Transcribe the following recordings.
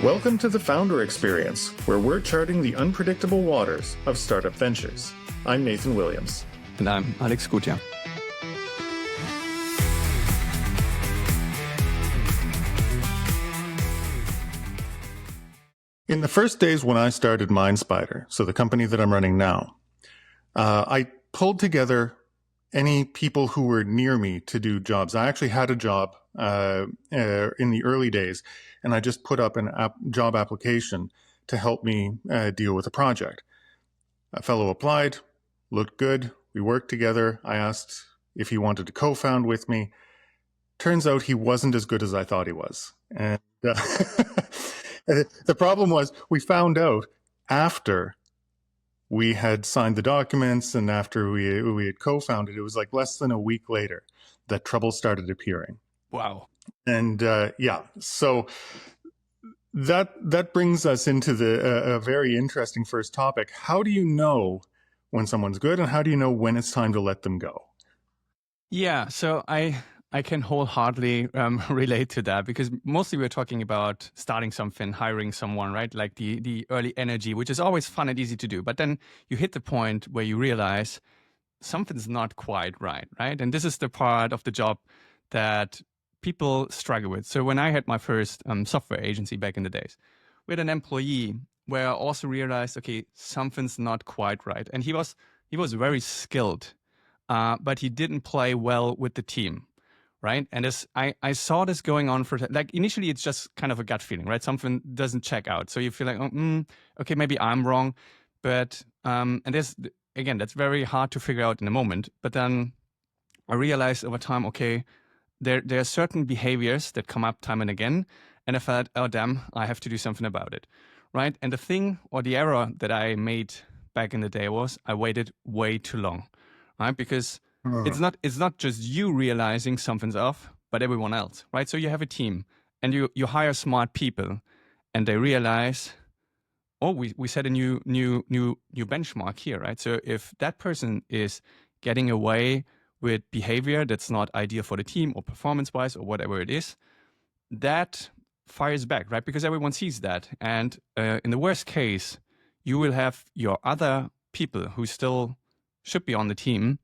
Welcome to the Founder Experience, where we're charting the unpredictable waters of startup ventures. I'm Nathan Williams. And I'm Alex Gutjahr. In the first days when I started MindSpider, so the company that I'm running now, I pulled together any people who were near me to do jobs. I actually had a job in the early days, and I just put up a job application to help me deal with a project. A fellow applied, looked good, we worked together. I asked if he wanted to co-found with me. Turns out he wasn't as good as I thought he was. And the problem was we found out after we had signed the documents and after we had co-founded, it was like less than a week later that trouble started appearing. Wow. And so that brings us into a very interesting first topic. How do you know when someone's good, and how do you know when it's time to let them go? Yeah, so I can wholeheartedly relate to that, because mostly we're talking about starting something, hiring someone, right? Like the early energy, which is always fun and easy to do. But then you hit the point where you realize something's not quite right? And this is the part of the job that people struggle with. So when I had my first software agency back in the days, we had an employee where I also realized, okay, something's not quite right. And he was very skilled, but he didn't play well with the team. Right. And I saw this going on for, like, initially it's just kind of a gut feeling, right? Something doesn't check out. So you feel like, okay, maybe I'm wrong. But, and this, again, that's very hard to figure out in a moment. But then I realized over time, okay, there are certain behaviors that come up time and again. And I felt, oh, damn, I have to do something about it. Right. And the thing, or the error that I made back in the day was I waited way too long. Right. Because it's not just you realizing something's off, but everyone else, right? So you have a team and you hire smart people, and they realize, oh, we set a new benchmark here, right? So if that person is getting away with behavior that's not ideal for the team or performance-wise or whatever it is, that fires back, right? Because everyone sees that. And in the worst case, you will have your other people who still should be on the team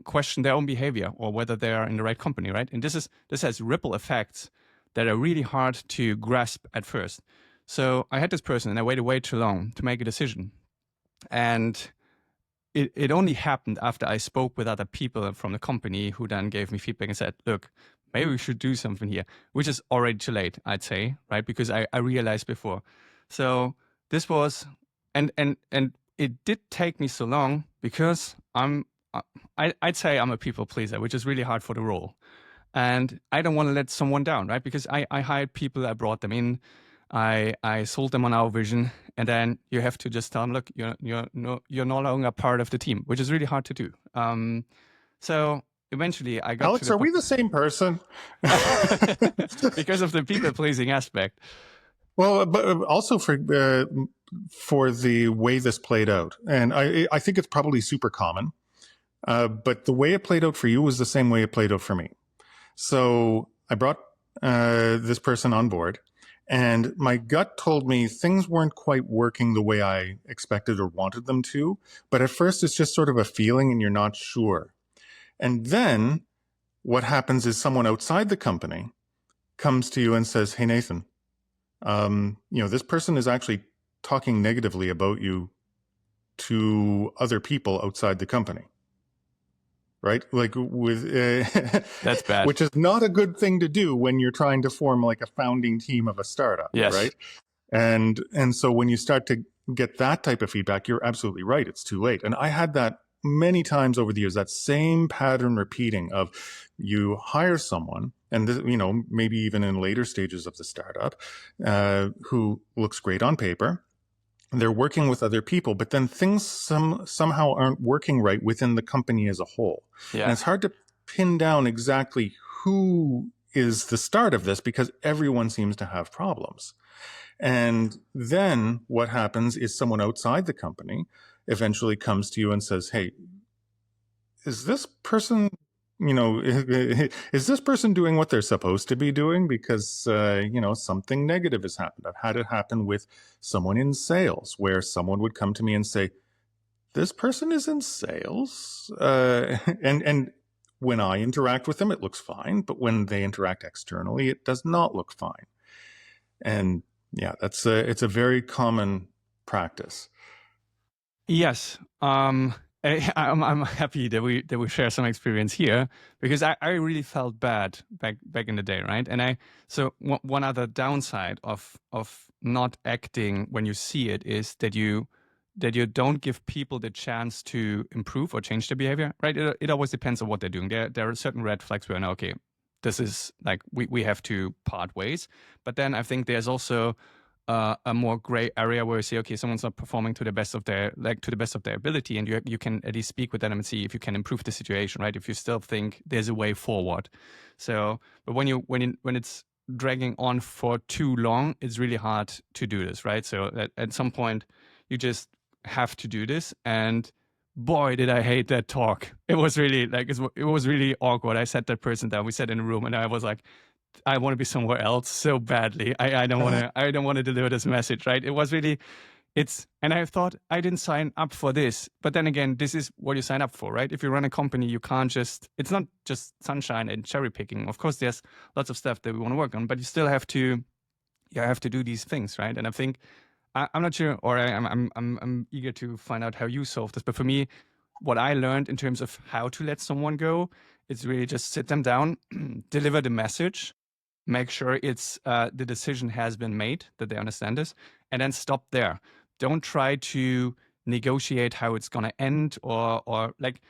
question their own behavior or whether they are in the right company, right? And this has ripple effects that are really hard to grasp at first. So I had this person and I waited way too long to make a decision. And it only happened after I spoke with other people from the company who then gave me feedback and said, look, maybe we should do something here, which is already too late, I'd say, right? Because I realized before. So this was, and it did take me so long because I'd say I'm a people pleaser, which is really hard for the role. And I don't want to let someone down, right? Because I hired people, I brought them in, I sold them on our vision, and then you have to just tell them, look, you're no longer part of the team, which is really hard to do. So eventually I got Alex, are we the same person? Because of the people pleasing aspect. Well, but also for the way this played out. And I think it's probably super common. But the way it played out for you was the same way it played out for me. So I brought this person on board, and my gut told me things weren't quite working the way I expected or wanted them to. But at first, it's just sort of a feeling and you're not sure. And then what happens is someone outside the company comes to you and says, hey, Nathan, this person is actually talking negatively about you to other people outside the company. Right? Like with that's bad. Which is not a good thing to do when you're trying to form like a founding team of a startup. Yes. Right? And so when you start to get that type of feedback, you're absolutely right. It's too late. And I had that many times over the years, that same pattern repeating of you hire someone, and this, maybe even in later stages of the startup, who looks great on paper. They're working with other people, but then things somehow aren't working right within the company as a whole. Yeah. And it's hard to pin down exactly who is the start of this because everyone seems to have problems. And then what happens is someone outside the company eventually comes to you and says, hey, is this person is this person doing what they're supposed to be doing? Because, something negative has happened. I've had it happen with someone in sales where someone would come to me and say, this person is in sales. And when I interact with them, it looks fine. But when they interact externally, it does not look fine. And yeah, it's a very common practice. Yes. I'm happy that we share some experience here, because I really felt bad back in the day, right? And one other downside of not acting when you see it is that you don't give people the chance to improve or change their behavior, right? It always depends on what they're doing. There are certain red flags where I know, okay, this is like we have to part ways. But then I think there's also a more gray area where you say, okay, someone's not performing to the best of their ability, and you can at least speak with them and see if you can improve the situation, right? If you still think there's a way forward. So, but when it's dragging on for too long, it's really hard to do this, right? So at some point, you just have to do this. And boy, did I hate that talk. It was really it was really awkward. I sat that person down. We sat in a room, and I was like, I want to be somewhere else so badly. I don't want to. I don't want to deliver this message. Right? It was really. And I thought I didn't sign up for this. But then again, this is what you sign up for, right? If you run a company, you can't just. It's not just sunshine and cherry picking. Of course, there's lots of stuff that we want to work on, but you still have to. You have to do these things, right? And I think I'm not sure, or I'm eager to find out how you solve this. But for me, what I learned in terms of how to let someone go is really just sit them down, deliver the message, make sure it's the decision has been made, that they understand this, and then stop there. Don't try to negotiate how it's going to end, or like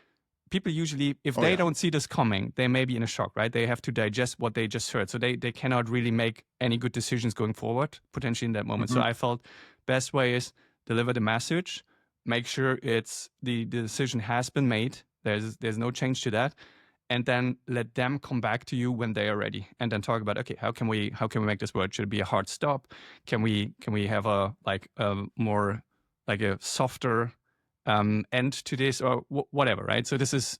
people usually, if they don't see this coming, they may be in a shock, right? They have to digest what they just heard. So they cannot really make any good decisions going forward, potentially in that moment. So I felt best way is deliver the message, make sure it's the decision has been made. There's no change to that. And then let them come back to you when they are ready, and then talk about, okay, how can we make this work? Should it be a hard stop? Can we have a more like a softer end to this, or whatever, right? So this is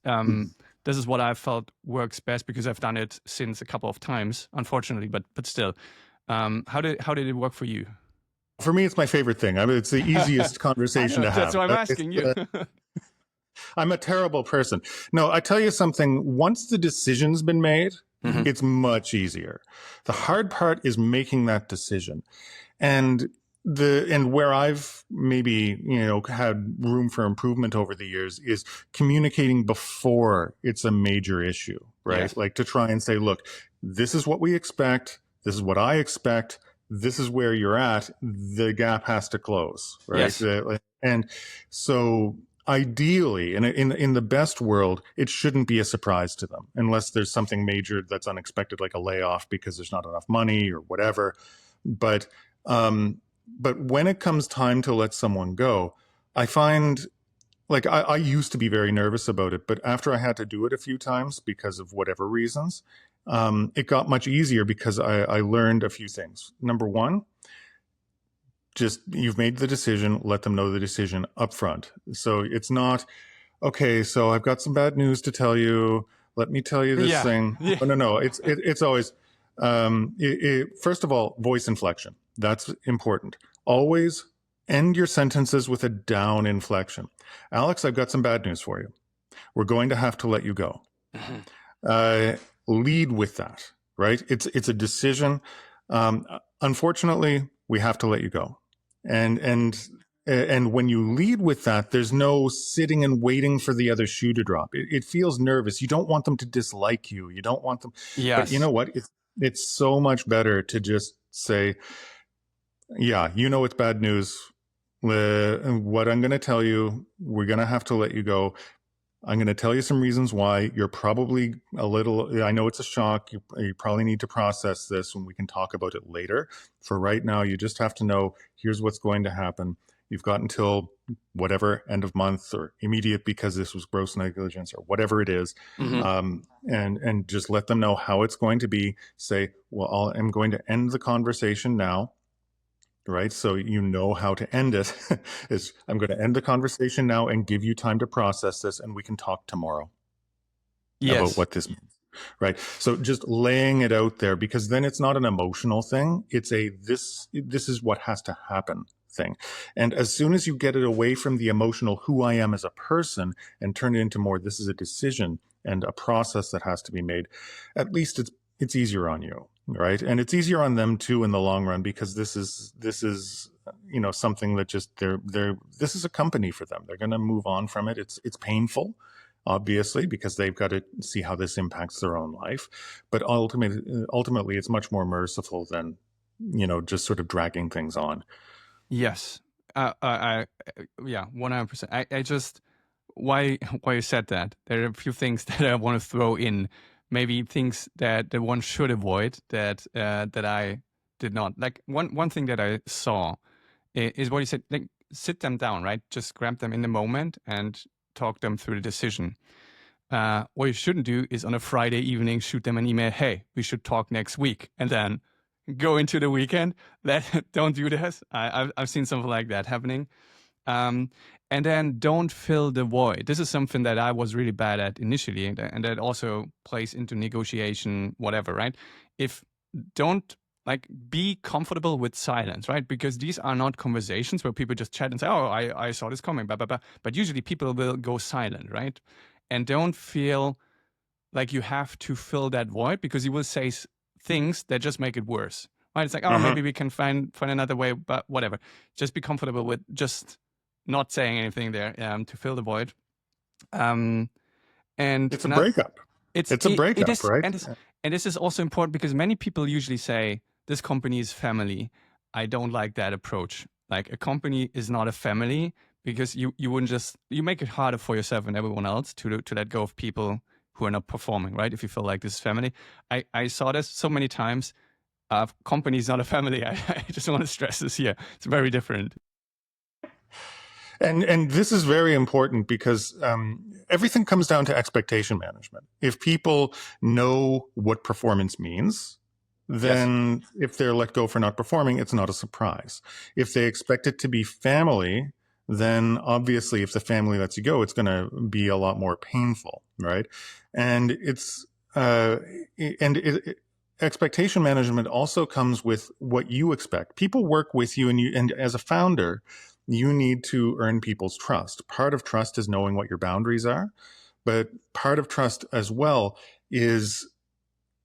what I felt works best, because I've done it since a couple of times, unfortunately, but still. How did it work for you? For me, it's my favorite thing. I mean, it's the easiest conversation to have. That's why I'm asking you. I'm a terrible person. No, I tell you something. Once the decision's been made, it's much easier. The hard part is making that decision. And where I've maybe, had room for improvement over the years is communicating before it's a major issue, right? Yes. Like to try and say, look, this is what we expect. This is what I expect. This is where you're at. The gap has to close, right? Yes. And so ideally, in the best world, it shouldn't be a surprise to them unless there's something major that's unexpected, like a layoff because there's not enough money or whatever. But when it comes time to let someone go, I find, like, I used to be very nervous about it, but after I had to do it a few times because of whatever reasons, it got much easier because I learned a few things. Number one, just you've made the decision, let them know the decision up front. So it's not, okay, so I've got some bad news to tell you. Let me tell you this thing. Yeah. No. It's always, first of all, voice inflection. That's important. Always end your sentences with a down inflection. Alex, I've got some bad news for you. We're going to have to let you go. Lead with that, right? It's a decision. Unfortunately, we have to let you go. And when you lead with that, there's no sitting and waiting for the other shoe to drop. It feels nervous. You don't want them to dislike you. You don't want them. Yes. But you know what? It's so much better to just say, yeah, it's bad news. What I'm going to tell you, we're going to have to let you go. I'm going to tell you some reasons why. You're probably I know it's a shock. You probably need to process this, and we can talk about it later. For right now, you just have to know, here's what's going to happen. You've got until whatever end of month or immediate, because this was gross negligence or whatever it is. And just let them know how it's going to be. Say, well, I'm going to end the conversation now. Right. So you know how to end it. Is I'm going to end the conversation now and give you time to process this, and we can talk tomorrow. about what this means, right? So just laying it out there, because then it's not an emotional thing. It's this is what has to happen thing. And as soon as you get it away from the emotional who I am as a person and turn it into more, this is a decision and a process that has to be made, at least it's easier on you, right? And it's easier on them too in the long run, because this is something that just this is a company for them. They're going to move on from it. It's painful, obviously, because they've got to see how this impacts their own life. But ultimately, it's much more merciful than, just sort of dragging things on. Yes. Yeah, 100%. I just, why you said that, there are a few things that I want to throw in, maybe things that one should avoid that I did not. Like one thing that I saw is what you said, like sit them down, right? Just grab them in the moment and talk them through the decision. What you shouldn't do is on a Friday evening, shoot them an email, hey, we should talk next week. And then go into the weekend. Don't do this. I've seen something like that happening. And then don't fill the void. This is something that I was really bad at initially, and that also plays into negotiation, whatever, right? Be comfortable with silence, right? Because these are not conversations where people just chat and say, oh, I saw this coming, blah, blah, blah. But usually people will go silent, right? And don't feel like you have to fill that void, because you will say things that just make it worse, right? It's like, oh, maybe we can find another way, but whatever. Just be comfortable with just not saying anything there to fill the void. And it's a breakup. It's a breakup, right? And this is also important, because many people usually say, this company is family. I don't like that approach. Like, a company is not a family, because you wouldn't you make it harder for yourself and everyone else to let go of people who are not performing, right? If you feel like this is family. I saw this so many times. Company is not a family. I just want to stress this here. It's very different. And this is very important, because everything comes down to expectation management. If people know what performance means, then if they're let go for not performing, it's not a surprise. If they expect it to be family, then obviously if the family lets you go, it's going to be a lot more painful, right? And expectation management also comes with what you expect. People work with you, and as a founder, you need to earn people's trust. Part of trust is knowing what your boundaries are, but part of trust as well is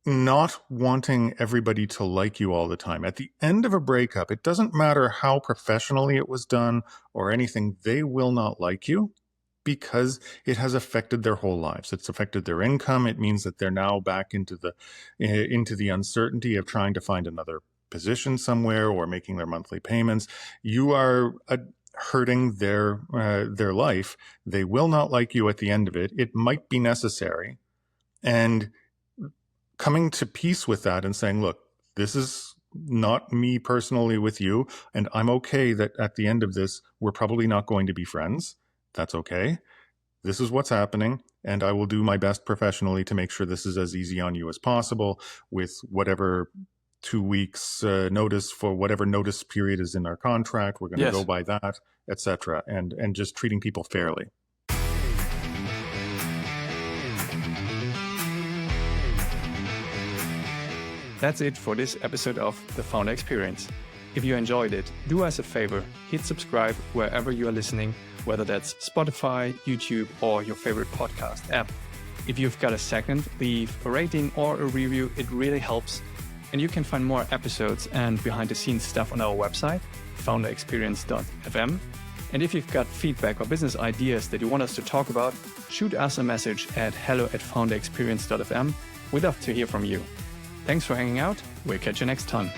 not wanting everybody to like you all the time. At the end of a breakup, it doesn't matter how professionally it was done or anything, they will not like you, because it has affected their whole lives. It's affected their income. It means that they're now back into the uncertainty of trying to find another position somewhere or making their monthly payments. You are hurting their life. They will not like you at the end of it. It might be necessary. And coming to peace with that and saying, look, this is not me personally with you, and I'm okay that at the end of this, we're probably not going to be friends. That's okay. This is what's happening, and I will do my best professionally to make sure this is as easy on you as possible, with whatever 2 weeks notice for whatever notice period is in our contract. We're going to go by that, etc., and just treating people fairly. That's it for this episode of The Founder Experience. If you enjoyed it, do us a favor, hit subscribe wherever you are listening, whether that's Spotify, YouTube, or your favorite podcast app. If you've got a second, leave a rating or a review. It really helps. And you can find more episodes and behind-the-scenes stuff on our website, founderexperience.fm. And if you've got feedback or business ideas that you want us to talk about, shoot us a message at hello@founderexperience.fm. We'd love to hear from you. Thanks for hanging out. We'll catch you next time.